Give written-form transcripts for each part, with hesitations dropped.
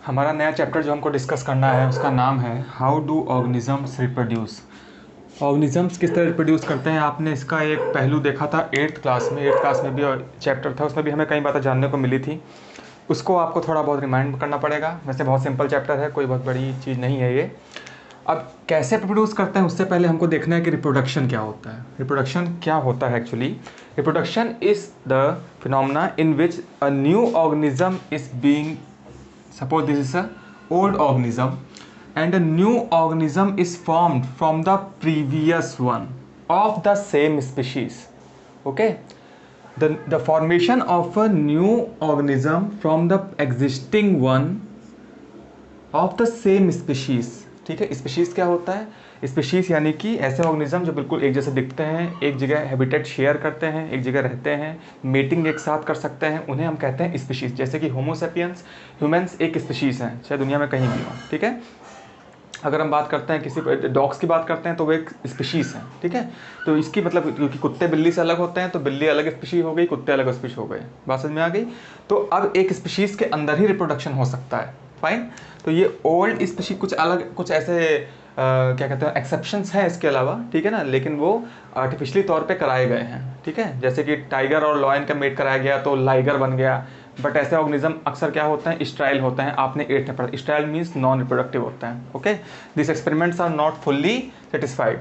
हमारा नया चैप्टर जो हमको डिस्कस करना है उसका नाम है how do organisms reproduce. Organisms किस तरह रिप्रोड्यूस करते हैं, आपने इसका एक पहलू देखा था एट्थ क्लास में भी चैप्टर था, उसमें भी हमें कई बातें जानने को मिली थी। उसको आपको थोड़ा बहुत रिमाइंड करना पड़ेगा। वैसे बहुत सिंपल चैप्टर है, कोई बहुत बड़ी चीज़ नहीं है ये। अब कैसे रिप्रोड्यूस करते हैं उससे पहले हमको देखना है कि रिप्रोडक्शन क्या होता है। रिप्रोडक्शन क्या होता है actually? Reproduction is the phenomena in which a new organism is being, suppose this is a old organism and a new organism is formed from the previous one of the same species. Okay, the formation of a new organism from the existing one of the same species. ठीक है, species क्या होता है? Species यानी कि ऐसे organism जो बिल्कुल एक जैसे दिखते हैं, एक जगह हैबिटेट शेयर करते हैं, एक जगह रहते हैं, मीटिंग एक साथ कर सकते हैं, उन्हें हम कहते हैं स्पीशीज। जैसे कि होमोसेपियंस, ह्यूमंस एक स्पीशीज हैं, चाहे दुनिया में कहीं भी हो। ठीक है, अगर हम बात करते हैं किसी डॉग्स की बात करते हैं तो वो एक स्पीशीज है। ठीक है, तो इसकी मतलब क्योंकि कुत्ते बिल्ली से अलग होते हैं तो बिल्ली अलग स्पीशीज हो गई, कुत्ते अलग स्पीशीज हो गए। बात समझ में आ गई? तो अब एक स्पीशीज के अंदर ही रिप्रोडक्शन हो सकता है। फाइन, तो ये ओल्ड स्पीशीज कुछ अलग, कुछ ऐसे क्या कहते हैं एक्सेप्शंस हैं इसके अलावा। ठीक है ना, लेकिन वो आर्टिफिशियली तौर पे कराए गए हैं। ठीक है, जैसे कि टाइगर और लॉयन का मेट कराया गया तो लाइगर बन गया। बट ऐसे ऑर्गेनिज्म अक्सर क्या होते हैं, स्टाइल होते हैं। आपने एट्थ में पढ़ा, स्टाइल मीन्स नॉन रिप्रोडक्टिव होते हैं। Okay, this experiments are not fully satisfied,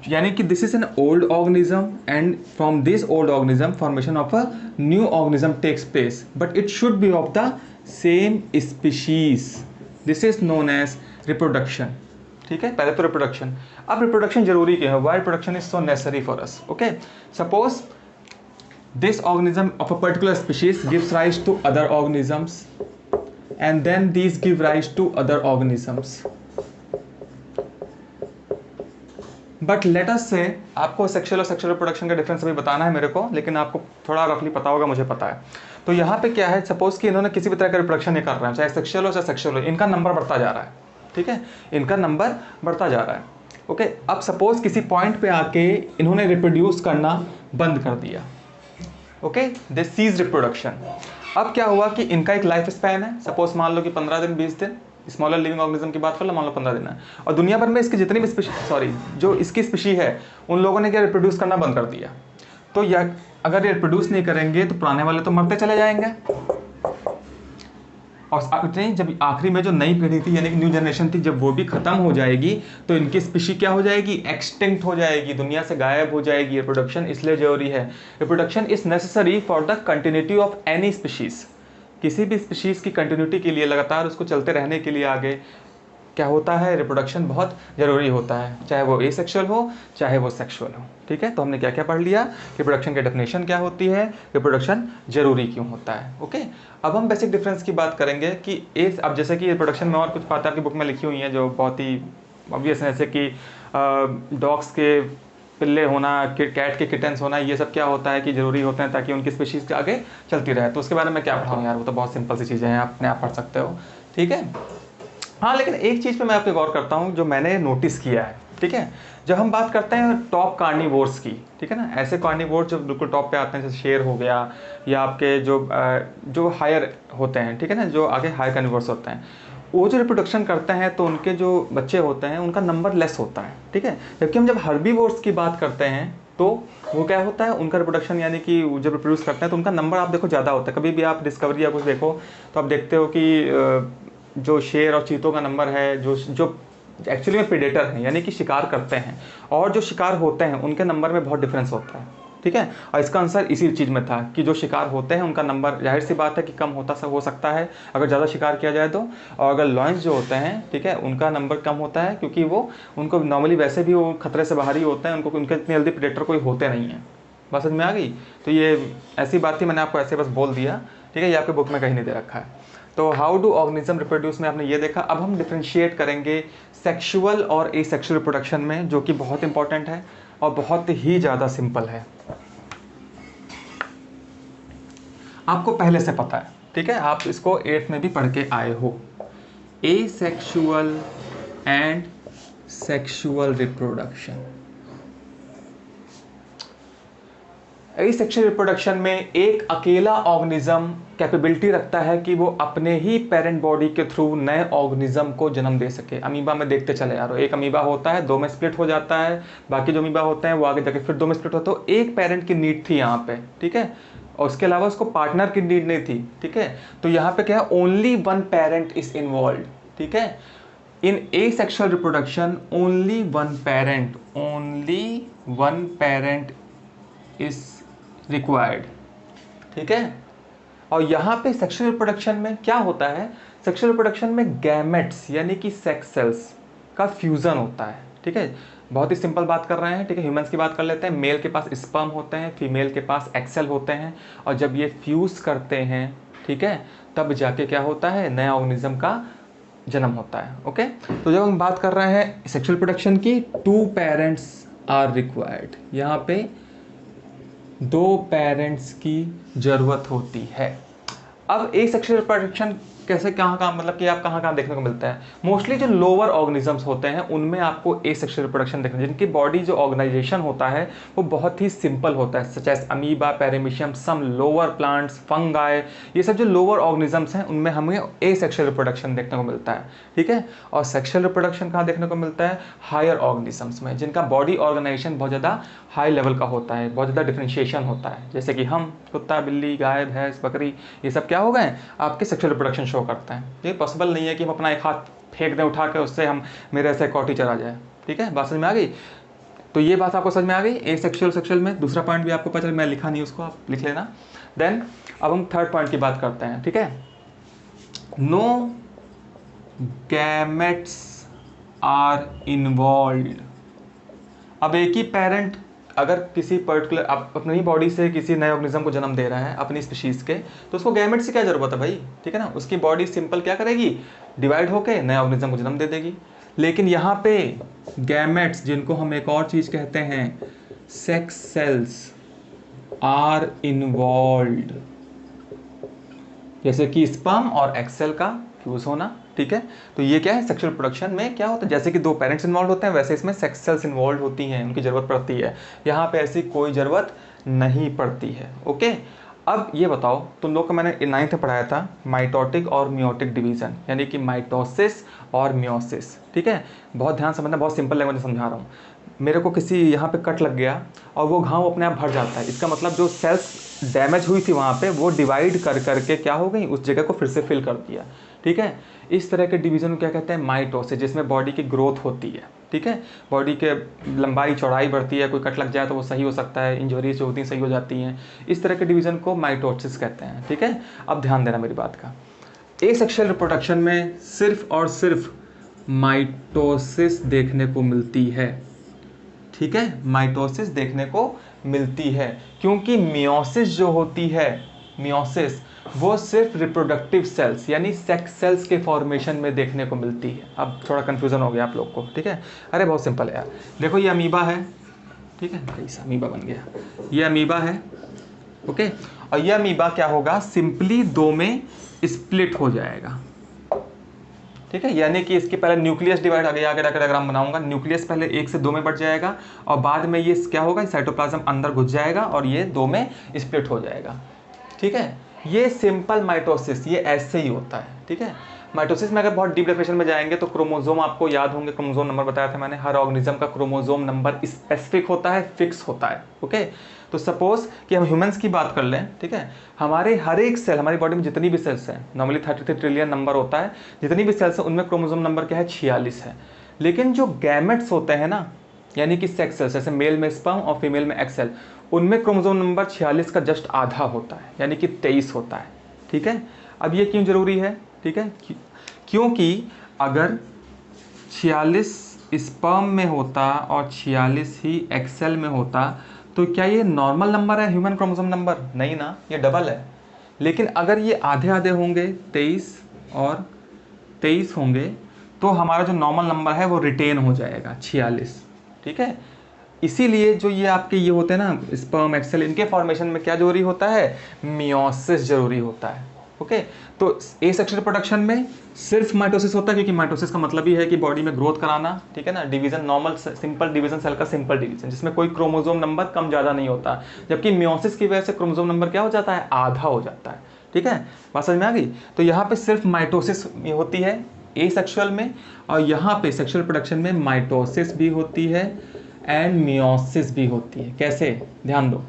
यानी कि this is an old organism and from this old organism formation of a new organism takes place, but it should be of the same species. This is known as reproduction. ठीक है, पहले तो reproduction. अब reproduction जरूरी क्यों है? Why reproduction is so necessary for us? Okay, suppose this organism of a particular species gives rise to other organisms and then these give rise to other organisms. But let us say, आपको sexual और sexual reproduction का difference अभी बताना है मेरे को, लेकिन आपको थोड़ा रफली पता होगा, मुझे पता है। तो यहाँ पे क्या है, सपोज कि इन्होंने किसी भी तरह का रिप्रोडक्शन ये कर रहे हैं, चाहे सेक्सुअल हो चाहे सेक्सुअल हो, इनका नंबर बढ़ता जा रहा है। ठीक है, इनका नंबर बढ़ता जा रहा है। ओके, अब सपोज किसी पॉइंट पे आके इन्होंने रिप्रोड्यूस करना बंद कर दिया। ओके, दे सीज रिप्रोडक्शन। अब क्या हुआ कि इनका एक लाइफ स्पैन है, सपोज मान लो कि 15 दिन 20 दिन, स्मॉलर लिविंग ऑर्गेनिज्म की बात कर लो, मान लो 15 दिन है, और दुनिया भर में इसकी जितनी भी जो इसकी स्पीशी है उन लोगों ने क्या रिप्रोड्यूस करना बंद कर दिया। तो यह अगर ये रिप्रोड्यूस नहीं करेंगे तो पुराने वाले तो मरते चले जाएंगे। और इतनी जब आखिरी में जो नई पीढ़ी थी यानी कि न्यू जनरेशन थी, जब वो भी खत्म हो जाएगी तो इनकी स्पीशी क्या हो जाएगी, एक्सटिंक्ट हो जाएगी, दुनिया से गायब हो जाएगी। रिप्रोडक्शन इसलिए जरूरी है। Reproduction is necessary for the continuity of any species. किसी भी स्पीशीज की कंटिन्यूटी के लिए, लगातार उसको चलते रहने के लिए आगे क्या होता है, रिप्रोडक्शन बहुत ज़रूरी होता है, चाहे वो एसेक्सुअल हो चाहे वो सेक्सुअल हो। ठीक है, तो हमने क्या क्या पढ़ लिया, रिप्रोडक्शन की डेफिनेशन क्या होती है, रिप्रोडक्शन जरूरी क्यों होता है। ओके, अब हम बेसिक डिफरेंस की बात करेंगे कि एक, अब जैसे कि रिप्रोडक्शन में और कुछ बातें आपकी बुक में लिखी हुई हैं जो बहुत ही ऑब्वियस है, जैसे कि डॉग्स के पिल्ले होना, कैट के किटन्स होना, ये सब क्या होता है कि ज़रूरी होते हैं ताकि उनकी स्पीशीज़ आगे चलती रहे। तो उसके बारे में क्या पढ़ाऊँ यार, वो तो बहुत सिंपल सी चीज़ें हैं, अपने आप पढ़ सकते हो। ठीक है, हाँ, लेकिन एक चीज़ पे मैं आपको गौर करता हूँ जो मैंने नोटिस किया है। ठीक है, जब हम बात करते हैं टॉप कार्निवोर्स की, ठीक है ना, ऐसे कार्निवोर्स जो बिल्कुल टॉप पे आते हैं, जैसे शेर हो गया या आपके जो हायर होते हैं, ठीक है ना, जो आगे हायर कार्निवोर्स होते हैं, वो जो रिप्रोडक्शन करते हैं तो उनके जो बच्चे होते हैं उनका नंबर लेस होता है। ठीक है, जबकि हम जब हर्बीवोर्स की बात करते हैं तो वो क्या होता है, उनका रिप्रोडक्शन यानी कि जब रिप्रोड्यूस करते हैं तो उनका नंबर आप देखो ज़्यादा होता है। कभी भी आप डिस्कवरी या कुछ देखो तो आप देखते हो कि जो शेर और चीतों का नंबर है, जो एक्चुअली में प्रेडेटर हैं यानी कि शिकार करते हैं, और जो शिकार होते हैं उनके नंबर में बहुत डिफरेंस होता है। ठीक है, और इसका आंसर इसी चीज़ में था कि जो शिकार होते हैं उनका नंबर जाहिर सी बात है कि कम हो सकता है अगर ज़्यादा शिकार किया जाए तो, और अगर लॉयंस जो होते हैं, ठीक है, उनका नंबर कम होता है क्योंकि वो उनको नॉर्मली वैसे भी वो खतरे से बाहर ही होते हैं, उनको उनके इतनी जल्दी प्रेडेटर कोई होते नहीं हैं। बस समझ में आ गई? तो ये ऐसी बात थी, मैंने आपको ऐसे बस बोल दिया। ठीक है, ये आपके बुक में कहीं नहीं दे रखा है। तो हाउ डू ऑर्गेनिज्म रिप्रोड्यूस में आपने ये देखा। अब हम डिफ्रेंशिएट करेंगे सेक्सुअल और एसेक्सुअल रिप्रोडक्शन में, जो कि बहुत इंपॉर्टेंट है और बहुत ही ज़्यादा सिंपल है, आपको पहले से पता है। ठीक है, आप इसको 8th में भी पढ़ के आए हो। Asexual and sexual reproduction. Asexual reproduction में एक अकेला ऑर्गेनिज्म कैपेबिलिटी रखता है कि वो अपने ही पेरेंट बॉडी के थ्रू नए ऑर्गेनिज्म को जन्म दे सके। अमीबा में देखते चले यारो, एक अमीबा होता है, दो में स्प्लिट हो जाता है, बाकी जो अमीबा होते हैं वो आगे जाके फिर दो में स्प्लिट होता है। तो एक पेरेंट की नीड थी यहाँ पे, ठीक है, और उसके अलावा उसको पार्टनर की नीड नहीं थी, ठीक है। तो यहाँ पे क्या है, only one parent is involve, ठीक है। In asexual reproduction only one parent is required, ठीक है। और यहाँ पे सेक्सुअल रिप्रोडक्शन में क्या होता है, सेक्सुअल रिप्रोडक्शन में गैमेट्स यानी कि सेक्स सेल्स का फ्यूजन होता है, ठीक है। बहुत ही सिंपल बात कर रहे हैं, ठीक है। ह्यूमंस की बात कर लेते हैं। मेल के पास स्पर्म होते हैं, फीमेल के पास एक्सेल होते हैं, और जब ये फ्यूज करते हैं, ठीक है, तब जाके क्या होता है, नया ऑर्गेनिज्म का जन्म होता है। ओके, तो जब हम बात कर रहे हैं सेक्सुअल रिप्रोडक्शन की, 2 पेरेंट्स आर रिक्वायर्ड, यहाँ पे 2 पेरेंट्स की जरूरत होती है। अब एसेक्सुअल रिप्रोडक्शन कैसे, कहाँ मतलब कि आप कहाँ देखने को मिलता है, मोस्टली जो लोअर ऑर्गेनिजम्स होते हैं उनमें आपको एसेक्सुअल रिप्रोडक्शन देखने, जिनकी बॉडी जो ऑर्गेनाइजेशन होता है वो बहुत ही सिंपल होता है, such as amoeba, पेरिमीशियम, some lower plants, fungi, ये सब जो लोअर ऑर्गेनिजम्स हैं उनमें हमें एसेक्सुअल रिप्रोडक्शन देखने को मिलता है, ठीक है। और सेक्सुअल रिप्रोडक्शन कहाँ देखने को मिलता है, हायर ऑर्गेनिजम्स में, जिनका बॉडी ऑर्गेनाइजेशन बहुत ज़्यादा हाई लेवल का होता है, बहुत ज़्यादा डिफरेंशिएशन होता है, जैसे कि हम, कुत्ता, बिल्ली, गाय, भैंस, बकरी, ये सब क्या हो गए, आपके सेक्सुअल रिप्रोडक्शन शो करते हैं। ये पॉसिबल नहीं है कि हम अपना एक हाथ फेंक दें उठा के, उससे हम मेरे ऐसे कॉटीचर आ जाए, ठीक है। बात समझ में आ गई। तो ये बात आपको समझ में आ गई एसेक्सुअल सेक्सुअल में। दूसरा पॉइंट भी आपको पता चल, मैं लिखा नहीं उसको, आप लिख लेना। देन अब हम थर्ड पॉइंट की बात करते हैं, ठीक है। No gametes are involved. अब एक ही पेरेंट अगर किसी पर्टिकुलर अपनी ही बॉडी से किसी नए ऑर्गेनिज्म को जन्म दे रहा है अपनी स्पीशीज के, तो उसको गैमेट्स की क्या जरूरत है भाई, ठीक है ना। उसकी बॉडी सिंपल क्या करेगी, डिवाइड होके नए ऑर्गेनिज्म को जन्म दे देगी। लेकिन यहाँ पे गैमेट्स, जिनको हम एक और चीज कहते हैं सेक्स सेल्स, आर इन्वॉल्व्ड, जैसे कि स्पर्म और एक्सेल का फ्यूज होना, ठीक है। तो ये क्या है, सेक्सुअल प्रोडक्शन में क्या होता है, जैसे कि 2 पेरेंट्स इन्वॉल्व होते हैं वैसे इसमें सेक्स सेल्स इन्वॉल्व होती हैं, उनकी जरूरत पड़ती है। यहाँ पे ऐसी कोई जरूरत नहीं पड़ती है। ओके, अब ये बताओ, तुम लोग को मैंने 9th में पढ़ाया था माइटोटिक और मियोटिक डिवीजन, यानी कि माइटोसिस और मियोसिस, ठीक है। बहुत ध्यान समझना, बहुत सिंपल लैंग्वेज में समझा रहा हूँ। मेरे को किसी यहाँ पे कट लग गया और वो घाव अपने आप भर जाता है, इसका मतलब जो सेल्स डैमेज हुई थी वहाँ पे वो डिवाइड कर करके क्या हो गई, उस जगह को फिर से फिल कर दिया, ठीक है। इस तरह के डिवीजन को क्या कहते हैं, माइटोसिस, जिसमें बॉडी की ग्रोथ होती है, ठीक है। बॉडी के लंबाई चौड़ाई बढ़ती है, कोई कट लग जाए तो वो सही हो सकता है, इंजरीज जो होती हैं सही हो जाती हैं। इस तरह के डिवीजन को माइटोसिस कहते हैं, ठीक है। अब ध्यान देना मेरी बात का, एसेक्सुअल रिप्रोडक्शन में सिर्फ और सिर्फ माइटोसिस देखने को मिलती है, ठीक है। माइटोसिस देखने को मिलती है, क्योंकि मियोसिस जो होती है, मियोसिस वो सिर्फ रिप्रोडक्टिव सेल्स यानी सेक्स सेल्स के फॉर्मेशन में देखने को मिलती है। अब थोड़ा कंफ्यूजन हो गया आप लोग को, ठीक है। अरे बहुत सिंपल है यार, देखो ये अमीबा है, ठीक है, कैसा अमीबा बन गया, ये अमीबा है, ओके। और ये अमीबा क्या होगा, सिंपली 2 में स्प्लिट हो जाएगा, ठीक है। यानी कि इसके पहले न्यूक्लियस डिवाइड, आगे डायग्राम बनाऊंगा, न्यूक्लियस पहले 1 से 2 में बढ़ जाएगा और बाद में ये क्या होगा, साइटोप्लाज्म अंदर घुस जाएगा और ये 2 में स्प्लिट हो जाएगा, ठीक है। ये सिंपल माइटोसिस ये ऐसे ही होता है, ठीक है। माइटोसिस में अगर बहुत डीप डेफिनेशन में जाएंगे तो क्रोमोसोम आपको याद होंगे, क्रोमोसोम नंबर बताया था मैंने, हर ऑर्गेनिज्म का क्रोमोसोम नंबर स्पेसिफिक होता है, फिक्स होता है, ओके। तो सपोज कि हम ह्यूमंस की बात कर लें, ठीक है, हमारे हर एक सेल, हमारी बॉडी में जितनी भी सेल्स हैं, नॉर्मली 33 ट्रिलियन नंबर होता है, जितनी भी सेल्स हैं उनमें क्रोमोसोम नंबर क्या है, 46 है। लेकिन जो गैमेट्स होते हैं ना, यानी कि सेक्स सेल्स, जैसे मेल में स्पर्म और फीमेल में एक्सेल, उनमें क्रोमोसोम नंबर 46 का जस्ट आधा होता है, यानी कि 23 होता है, ठीक है। अब ये क्यों जरूरी है, ठीक है, क्योंकि अगर 46 स्पर्म में होता और 46 ही एक्सेल में होता तो क्या ये नॉर्मल नंबर है ह्यूमन क्रोमोसोम नंबर, नहीं ना, ये डबल है। लेकिन अगर ये आधे आधे होंगे, 23 और 23 होंगे, तो हमारा जो नॉर्मल नंबर है वो रिटेन हो जाएगा 46, ठीक है। इसीलिए जो ये आपके ये होते हैं ना स्पर्म एक्सेल, इनके फॉर्मेशन में क्या जरूरी होता है, मियोसिस जरूरी होता है, ओके। तो ए सेक्शुअल रिप्रोडक्शन में सिर्फ माइटोसिस होता है, क्योंकि माइटोसिस का मतलब ही है कि बॉडी में ग्रोथ कराना, ठीक है ना, division, normal simple division, cell का सिंपल डिवीजन, जिसमें कोई क्रोमोसोम नंबर कम ज़्यादा नहीं होता। जबकि मियोसिस की वजह से क्रोमोसोम नंबर क्या हो जाता है, आधा हो जाता है, ठीक है, बात समझ में आ गई। तो यहाँ पे सिर्फ माइटोसिस होती है ए सेक्शुअल में, और यहाँ पे सेक्शुअल रिप्रोडक्शन में माइटोसिस भी होती है एंड मियोसिस भी होती है। कैसे, ध्यान दो,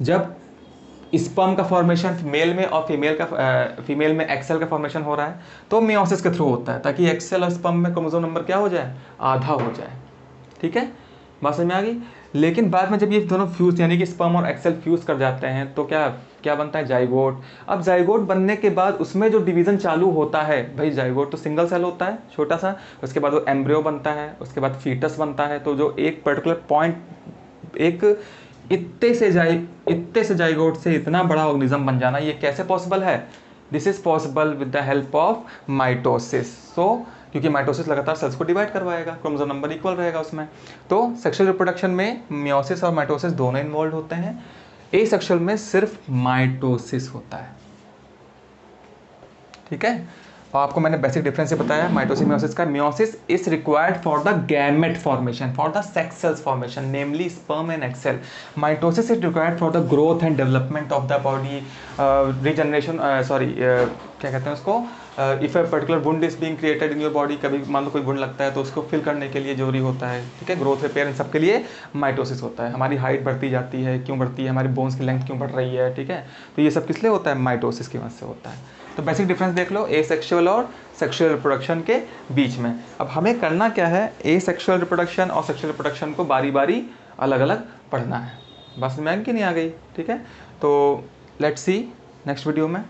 जब स्पर्म का फॉर्मेशन मेल में और फीमेल में एक्सेल का फॉर्मेशन हो रहा है तो मियोसिस के थ्रू होता है, ताकि एक्सेल और स्पर्म में क्रोमोसोम नंबर क्या हो जाए, आधा हो जाए, ठीक है, बात समझ में आ गई। लेकिन बाद में जब ये दोनों फ्यूज यानी कि स्पर्म और एक्सेल फ्यूज कर जाते हैं तो क्या क्या बनता है, जाइगोट। अब जाइगोट बनने के बाद उसमें जो डिवीजन चालू होता है, भाई जाइगोट तो सिंगल सेल होता है छोटा सा, उसके बाद वो एम्ब्रियो बनता है, उसके बाद फीटस बनता है। तो जो एक पर्टिकुलर पॉइंट, एक इतने से जाइगोट से इतना बड़ा ऑर्गेनिज्म बन जाना, ये कैसे पॉसिबल है, this is possible with the help of mitosis. So क्योंकि माइटोसिस लगातार सेल्स को डिवाइड करवाएगा, क्रोमोसोम नंबर इक्वल रहेगा उसमें। तो सेक्सुअल रिप्रोडक्शन में मियोसिस और माइटोसिस दोनों इन्वॉल्व होते हैं। ए सेक्सुअल में सिर्फ माइटोसिस होता है, ठीक है। और आपको मैंने बेसिक डिफरेंस से बताया माइटोसिस मियोसिस का। Meiosis is required for the gamete formation, for the sex cells formation, namely sperm and egg cell. Mitosis is required for the growth and development of the body, regeneration, क्या कहते हैं उसको, if a particular wound is being created in your body, कभी मान लो कोई wound लगता है तो उसको फिल करने के लिए जरूरी होता है, ठीक है, ग्रोथ रिपेयर, इन सब के लिए माइटोसिस होता है। हमारी हाइट बढ़ती जाती है, क्यों बढ़ती है, हमारी बोन्स की लेंथ क्यों बढ़ रही है, ठीक है, तो ये सब किस लिए होता है, माइटोसिस की वजह से होता है। तो बेसिक डिफरेंस देख लो ए सेक्सुअल और सेक्सुअल रिप्रोडक्शन के बीच में। अब हमें करना क्या है, ए सेक्सुअल रिप्रोडक्शन और सेक्सुअल रिप्रोडक्शन को बारी बारी अलग अलग पढ़ना है। बस में कि नहीं आ गई, ठीक है। तो लेट्स सी नेक्स्ट वीडियो में।